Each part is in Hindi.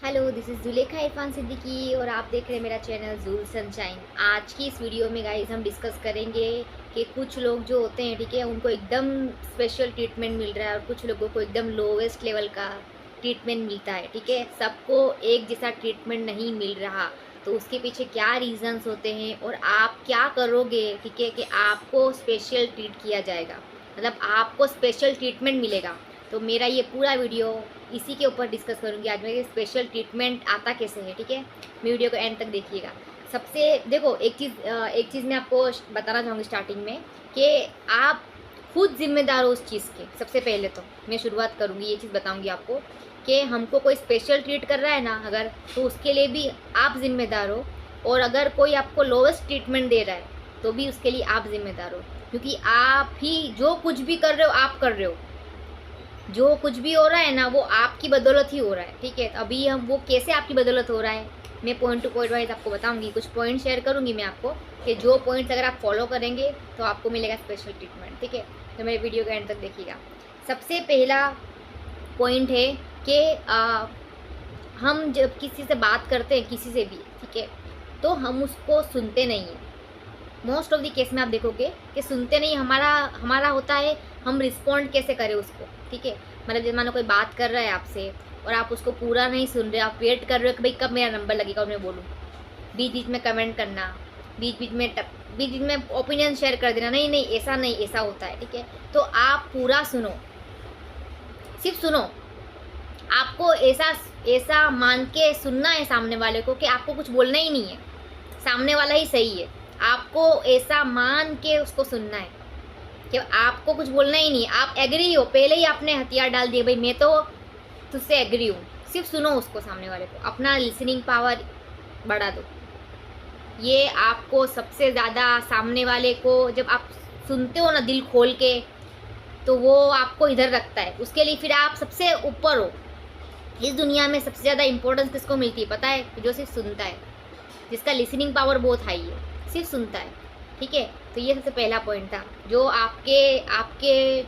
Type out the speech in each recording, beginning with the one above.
Hello, this is Zulekha Irfan Siddiqui और आप देख रहे हैं मेरा चैनल जूल सनशाइन। आज की इस वीडियो में गाइस हम डिस्कस करेंगे कि कुछ लोग जो होते हैं, ठीक है, उनको एकदम स्पेशल ट्रीटमेंट मिल रहा है और कुछ लोगों को एकदम लोवेस्ट लेवल का ट्रीटमेंट मिलता है, ठीक है। सबको एक जैसा ट्रीटमेंट नहीं मिल रहा, तो उसके पीछे क्या रीज़न्स होते हैं और आप क्या करोगे, ठीक है, कि आपको स्पेशल ट्रीट किया जाएगा, मतलब आपको स्पेशल ट्रीटमेंट मिलेगा। तो मेरा ये पूरा वीडियो इसी के ऊपर डिस्कस करूँगी आज मैं, स्पेशल ट्रीटमेंट आता कैसे है, ठीक है। मैं वीडियो को एंड तक देखिएगा। सबसे देखो, एक चीज़ मैं आपको बताना चाहूँगी स्टार्टिंग में कि आप खुद ज़िम्मेदार हो उस चीज़ के। सबसे पहले तो मैं शुरुआत करूँगी, ये चीज़ बताऊँगी आपको कि हमको कोई स्पेशल ट्रीट कर रहा है ना अगर, तो उसके लिए भी आप ज़िम्मेदार हो, और अगर कोई आपको लोवेस्ट ट्रीटमेंट दे रहा है तो भी उसके लिए आप ज़िम्मेदार हो, क्योंकि आप ही जो कुछ भी कर रहे हो आप कर रहे हो। जो कुछ भी हो रहा है ना वो आपकी बदौलत ही हो रहा है, ठीक है। तो अभी हम वो कैसे आपकी बदौलत हो रहा है मैं पॉइंट टू पॉइंट वाइज आपको बताऊंगी, कुछ पॉइंट शेयर करूंगी मैं आपको कि जो पॉइंट्स अगर आप फॉलो करेंगे तो आपको मिलेगा स्पेशल ट्रीटमेंट, ठीक है। तो मेरे वीडियो के एंड तक देखिएगा। सबसे पहला पॉइंट है कि हम जब किसी से बात करते हैं, किसी से भी, ठीक है, तो हम उसको सुनते नहीं हैं। मोस्ट ऑफ द केस में आप देखोगे कि सुनते नहीं, हमारा हमारा होता है हम रिस्पॉन्ड कैसे करें उसको, ठीक है। मतलब जब मानो कोई बात कर रहा है आपसे और आप उसको पूरा नहीं सुन रहे, आप वेट कर रहे हो कि भाई कब मेरा नंबर लगेगा और मैं बोलूँ। बीच बीच में कमेंट करना, बीच बीच में ओपिनियन शेयर कर देना, नहीं नहीं ऐसा नहीं, ऐसा होता है, ठीक है। तो आप पूरा सुनो, सिर्फ सुनो। आपको ऐसा ऐसा मान के सुनना है सामने वाले को कि आपको कुछ बोलना ही नहीं है, सामने वाला ही सही है। आपको ऐसा मान के उसको सुनना है कि आपको कुछ बोलना ही नहीं है, आप एग्री हो। पहले ही आपने हथियार डाल दिए, भाई मैं तो तुझसे एग्री हूँ। सिर्फ सुनो उसको, सामने वाले को, अपना लिसनिंग पावर बढ़ा दो। ये आपको सबसे ज़्यादा सामने वाले को जब आप सुनते हो ना दिल खोल के, तो वो आपको इधर रखता है, उसके लिए फिर आप सबसे ऊपर हो। इस दुनिया में सबसे ज़्यादा इंपॉर्टेंस किसको मिलती है पता है? जो सिर्फ सुनता है, जिसका लिसनिंग पावर बहुत हाई है, सिर्फ सुनता है, ठीक है। तो ये सबसे पहला पॉइंट था जो आपके आपके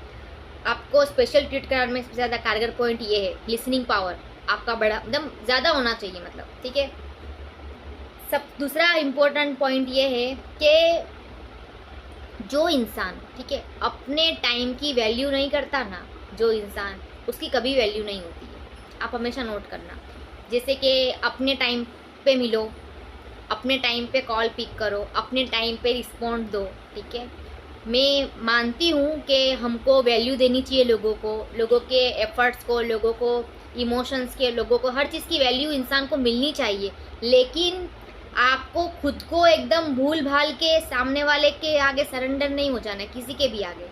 आपको स्पेशल ट्रीट कराने में सबसे ज़्यादा कारगर पॉइंट ये है, लिसनिंग पावर आपका बड़ा एकदम ज़्यादा होना चाहिए, मतलब, ठीक है। सब दूसरा इम्पोर्टेंट पॉइंट ये है कि जो इंसान, ठीक है, अपने टाइम की वैल्यू नहीं करता ना, जो इंसान, उसकी कभी वैल्यू नहीं होती है। आप हमेशा नोट करना। जैसे कि अपने टाइम पे मिलो, अपने टाइम पे कॉल पिक करो, अपने टाइम पे रिस्पॉन्ड दो, ठीक है। मैं मानती हूँ कि हमको वैल्यू देनी चाहिए लोगों को, लोगों के एफर्ट्स को, लोगों को इमोशंस के, लोगों को हर चीज़ की वैल्यू इंसान को मिलनी चाहिए। लेकिन आपको खुद को एकदम भूल भाल के सामने वाले के आगे सरेंडर नहीं हो जाना है, किसी के भी आगे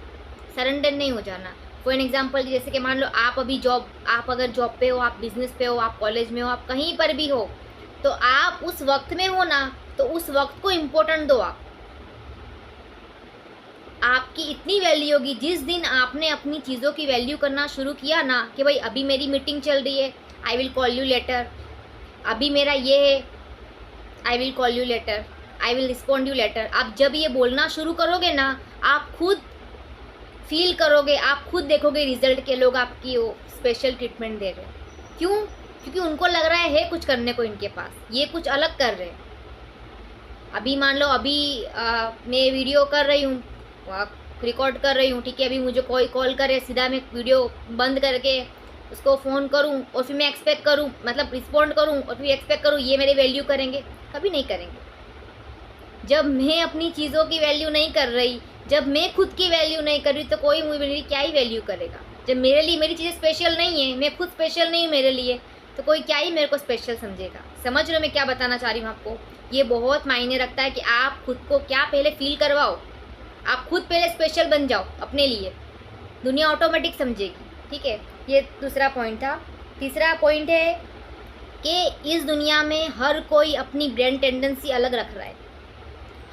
सरेंडर नहीं हो जाना। फॉर एन एग्जाम्पल, जैसे कि मान लो आप अभी आप अगर जॉब पे हो, आप बिजनेस पे हो, आप कॉलेज में हो, आप कहीं पर भी हो, तो आप उस वक्त में हो ना, तो उस वक्त को इम्पोर्टेंट दो। आप आपकी इतनी वैल्यू होगी जिस दिन आपने अपनी चीज़ों की वैल्यू करना शुरू किया ना कि भाई अभी मेरी मीटिंग चल रही है, I will call you later, अभी मेरा ये है, I will call you later, I will respond you later. आप जब ये बोलना शुरू करोगे ना, आप खुद फील करोगे, आप खुद देखोगे रिजल्ट के लोग आपकी वो स्पेशल ट्रीटमेंट दे रहे हैं। क्यों? क्योंकि उनको लग रहा है कुछ करने को इनके पास, ये कुछ अलग कर रहे हैं। अभी मान लो अभी मैं वीडियो कर रही हूँ, रिकॉर्ड कर रही हूँ, ठीक है। अभी मुझे कोई कॉल करे, सीधा मैं वीडियो बंद करके उसको फ़ोन करूँ और फिर मैं एक्सपेक्ट करूँ, मतलब रिस्पॉन्ड करूँ और फिर एक्सपेक्ट करूँ ये मेरी वैल्यू करेंगे? कभी नहीं करेंगे। जब मैं अपनी चीज़ों की वैल्यू नहीं कर रही, जब मैं खुद की वैल्यू नहीं कर रही, तो कोई मेरी क्या ही वैल्यू करेगा। जब मेरे लिए मेरी चीज़ें स्पेशल नहीं है, मैं खुद स्पेशल नहीं हूँ मेरे लिए, तो कोई क्या ही मेरे को स्पेशल समझेगा। समझ रहे हो मैं क्या बताना चाह रही हूँ आपको? ये बहुत मायने रखता है कि आप खुद को क्या पहले फील करवाओ, आप खुद पहले स्पेशल बन जाओ अपने लिए, दुनिया ऑटोमेटिक समझेगी, ठीक है। ये दूसरा पॉइंट था। तीसरा पॉइंट है कि इस दुनिया में हर कोई अपनी ब्रेन टेंडेंसी अलग रख रहा है।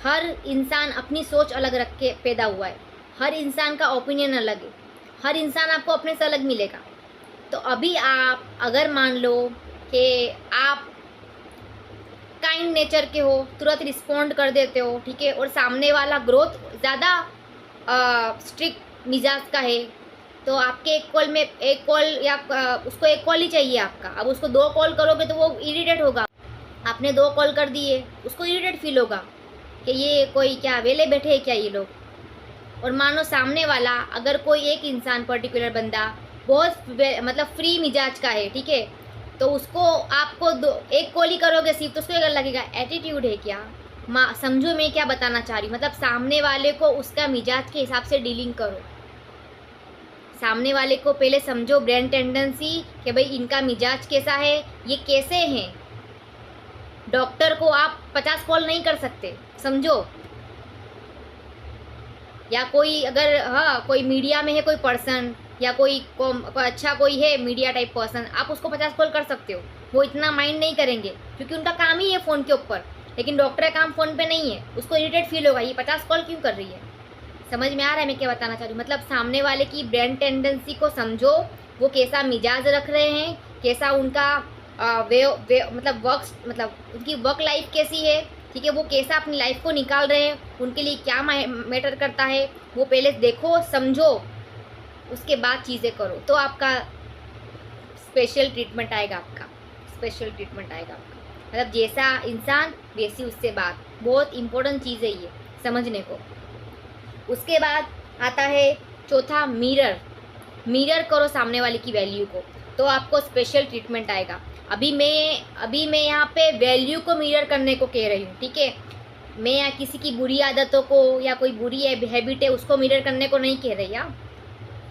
हर इंसान अपनी सोच अलग रख के पैदा हुआ है, हर इंसान का ओपिनियन अलग है, हर इंसान आपको अपने से अलग मिलेगा। तो अभी आप अगर मान लो कि आप काइंड नेचर के हो, तुरंत रिस्पॉन्ड कर देते हो, ठीक है, और सामने वाला ग्रोथ ज़्यादा स्ट्रिक्ट मिजाज का है, तो आपके एक कॉल में एक कॉल या उसको एक कॉल ही चाहिए आपका। अब उसको 2 कॉल करोगे तो वो इरिटेट होगा। आपने 2 कॉल कर दिए, उसको इरिटेट फील होगा कि ये कोई क्या वेले बैठे हैं क्या ये लोग। और मानो सामने वाला अगर कोई एक इंसान पर्टिकुलर बंदा बहुत मतलब फ्री मिजाज का है, ठीक है, तो उसको आपको एक कॉल ही करोगे सिर्फ, तो उसको ये लगेगा एटीट्यूड है क्या। समझो मैं क्या बताना चाह रही हूँ, मतलब सामने वाले को उसका मिजाज के हिसाब से डीलिंग करो। सामने वाले को पहले समझो ब्रेन टेंडेंसी कि भाई इनका मिजाज कैसा है, ये कैसे हैं। डॉक्टर को आप 50 कॉल नहीं कर सकते, समझो। या कोई अगर हाँ कोई मीडिया में है कोई पर्सन या कोई अच्छा कोई है मीडिया टाइप पर्सन, आप उसको 50 कॉल कर सकते हो, वो इतना माइंड नहीं करेंगे क्योंकि उनका काम ही है फ़ोन के ऊपर। लेकिन डॉक्टर का काम फ़ोन पे नहीं है, उसको इरिटेट फील होगा ये 50 कॉल क्यों कर रही है। समझ में आ रहा है मैं क्या बताना चाह रही हूँ। मतलब सामने वाले की ब्रेन टेंडेंसी को समझो, वो कैसा मिजाज रख रहे हैं, कैसा उनका मतलब उनकी वर्क लाइफ कैसी है, ठीक है, वो कैसा अपनी लाइफ को निकाल रहे हैं, उनके लिए क्या मैटर करता है, वो पहले देखो समझो, उसके बाद चीज़ें करो, तो आपका स्पेशल ट्रीटमेंट आएगा आपका। मतलब जैसा इंसान वैसी उससे बात, बहुत इम्पोर्टेंट चीज़ है ये समझने को। उसके बाद आता है चौथा मिरर करो सामने वाले की वैल्यू को, तो आपको स्पेशल ट्रीटमेंट आएगा। अभी मैं यहाँ पे वैल्यू को मिरर करने को कह रही हूँ, ठीक है। मैं यहाँ किसी की बुरी आदतों को या कोई बुरी हैबिट है उसको मिरर करने को नहीं कह रही। यार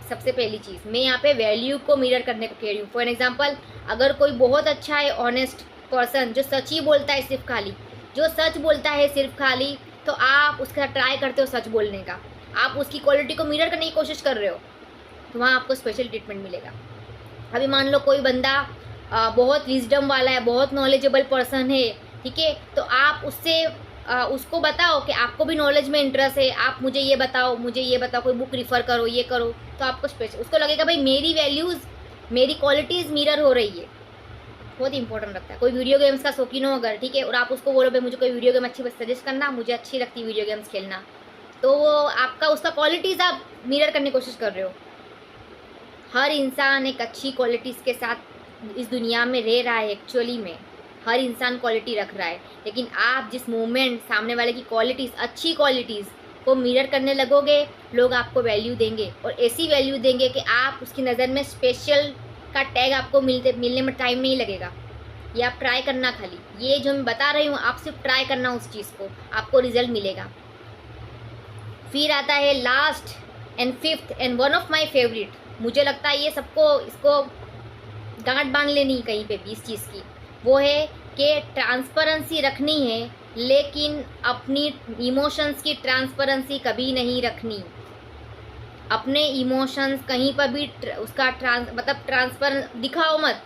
सबसे पहली चीज़ मैं यहाँ पे वैल्यू को मिरर करने को कह रही हूँ। फॉर एग्जांपल अगर कोई बहुत अच्छा है ऑनेस्ट पर्सन जो सच ही बोलता है सिर्फ खाली, जो सच बोलता है सिर्फ खाली, तो आप उसके साथ ट्राई करते हो सच बोलने का, आप उसकी क्वालिटी को मिरर करने की कोशिश कर रहे हो, तो वहाँ आपको स्पेशल ट्रीटमेंट मिलेगा। अभी मान लो कोई बंदा बहुत विजडम वाला है, बहुत नॉलेजेबल पर्सन है, ठीक है, तो आप उससे उसको बताओ कि आपको भी नॉलेज में इंटरेस्ट है, आप मुझे ये बताओ कोई बुक रिफ़र करो, ये करो, तो आपको स्पेशल उसको लगेगा भाई मेरी वैल्यूज़ मेरी क्वालिटीज़ मिरर हो रही है। बहुत इंपॉर्टेंट लगता है। कोई वीडियो गेम्स का शौकीन हो अगर, ठीक है, और आप उसको बोलो भाई मुझे कोई वीडियो गेम अच्छी सजेस्ट करना, मुझे अच्छी लगती है वीडियो गेम्स खेलना, तो वो आपका उसका क्वालिटीज़ आप मिरर करने की कोशिश कर रहे हो। हर इंसान एक अच्छी क्वालिटीज़ के साथ इस दुनिया में रह रहा है। एक्चुअली में हर इंसान क्वालिटी रख रहा है, लेकिन आप जिस मोमेंट सामने वाले की क्वालिटीज़ अच्छी क्वालिटीज़ को मिरर करने लगोगे, लोग आपको वैल्यू देंगे, और ऐसी वैल्यू देंगे कि आप उसकी नज़र में स्पेशल का टैग आपको मिलने में टाइम नहीं लगेगा। ये आप ट्राई करना, खाली ये जो मैं बता रही हूँ आप सिर्फ ट्राई करना उस चीज़ को, आपको रिजल्ट मिलेगा। फिर आता है last and fifth and one of my favourite, मुझे लगता है ये सबको इसको गांठ बांध लेनी कहीं पे भी इस चीज़ की, वो है कि ट्रांसपेरेंसी रखनी है, लेकिन अपनी इमोशंस की ट्रांसपेरेंसी कभी नहीं रखनी। अपने इमोशंस कहीं पर भी उसका ट्रांसपेरेंस दिखाओ मत,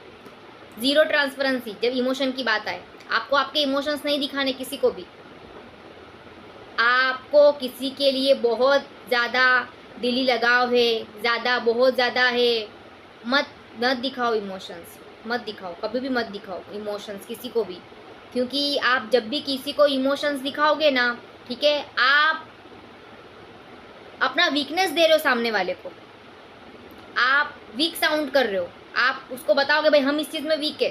ज़ीरो ट्रांसपेरेंसी। जब इमोशन की बात आए, आपको आपके इमोशंस नहीं दिखाने किसी को भी। आपको किसी के लिए बहुत ज़्यादा दिली लगाव है, बहुत ज़्यादा है, मत दिखाओ इमोशंस, मत दिखाओ, कभी भी मत दिखाओ इमोशंस किसी को भी, क्योंकि आप जब भी किसी को इमोशंस दिखाओगे ना, ठीक है, आप अपना वीकनेस दे रहे हो सामने वाले को, आप वीक साउंड कर रहे हो, आप उसको बताओगे भाई हम इस चीज़ में वीक है,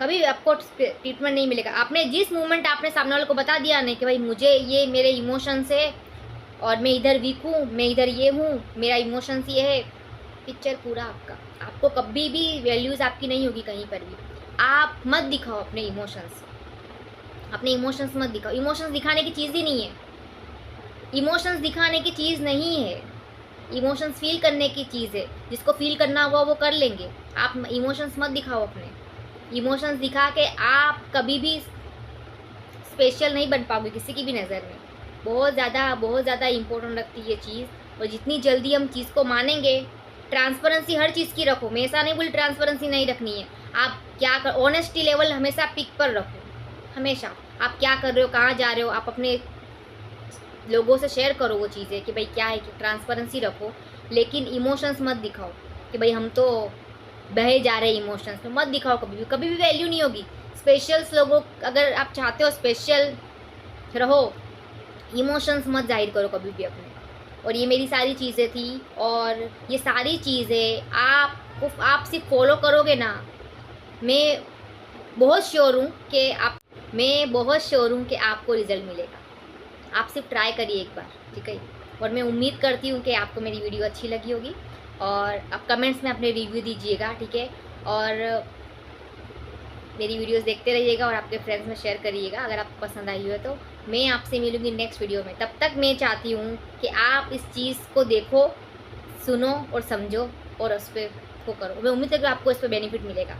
कभी आपको ट्रीटमेंट नहीं मिलेगा। आपने जिस मोमेंट आपने सामने वाले को बता दिया नहीं कि भाई मुझे ये मेरे इमोशंस है और मैं इधर वीक हूँ, मैं इधर ये हूँ, मेरा इमोशंस ये है, पिक्चर पूरा आपको कभी भी वैल्यूज़ आपकी नहीं होगी कहीं पर भी। आप मत दिखाओ अपने इमोशंस मत दिखाओ। इमोशंस दिखाने की चीज़ ही नहीं है, इमोशंस दिखाने की चीज़ नहीं है, इमोशंस फील करने की चीज़ है। जिसको फील करना होगा वो कर लेंगे। आप इमोशंस मत दिखाओ अपने, इमोशंस दिखा के आप कभी भी स्पेशल नहीं बन पाओगे किसी की भी नज़र में। बहुत ज़्यादा इम्पोर्टेंट रखती है ये चीज़, और जितनी जल्दी हम चीज़ को मानेंगे, ट्रांसपेरेंसी हर चीज़ की रखो। मैं ऐसा नहीं बोली ट्रांसपेरेंसी नहीं रखनी है, आप क्या कर, ऑनेस्टी लेवल हमेशा पिक पर रखो, हमेशा आप क्या कर रहे हो, कहाँ जा रहे हो, आप अपने लोगों से शेयर करो वो चीज़ें कि भाई क्या है, कि ट्रांसपेरेंसी रखो, लेकिन इमोशंस मत दिखाओ कि भाई हम तो बहे जा रहे हैं इमोशंस में, मत दिखाओ। कभी भी वैल्यू नहीं होगी। स्पेशल्स लोगों, अगर आप चाहते हो स्पेशल रहो, इमोशंस मत जाहिर करो कभी भी अपने, और ये मेरी सारी चीज़ें थी, और ये सारी चीज़ें आप सिर्फ फॉलो करोगे ना, मैं बहुत श्योर हूँ कि आपको रिजल्ट मिलेगा। आप सिर्फ ट्राई करिए एक बार, ठीक है। और मैं उम्मीद करती हूँ कि आपको मेरी वीडियो अच्छी लगी होगी, और आप कमेंट्स में अपने रिव्यू दीजिएगा, ठीक है। और मेरी वीडियोस देखते रहिएगा और आपके फ्रेंड्स में शेयर करिएगा अगर आपको पसंद आई हो तो। मैं आपसे मिलूँगी नेक्स्ट वीडियो में। तब तक मैं चाहती हूँ कि आप इस चीज़ को देखो, सुनो और समझो, और उस पर वो करो। मैं उम्मीद है कि आपको इस पर बेनिफिट मिलेगा।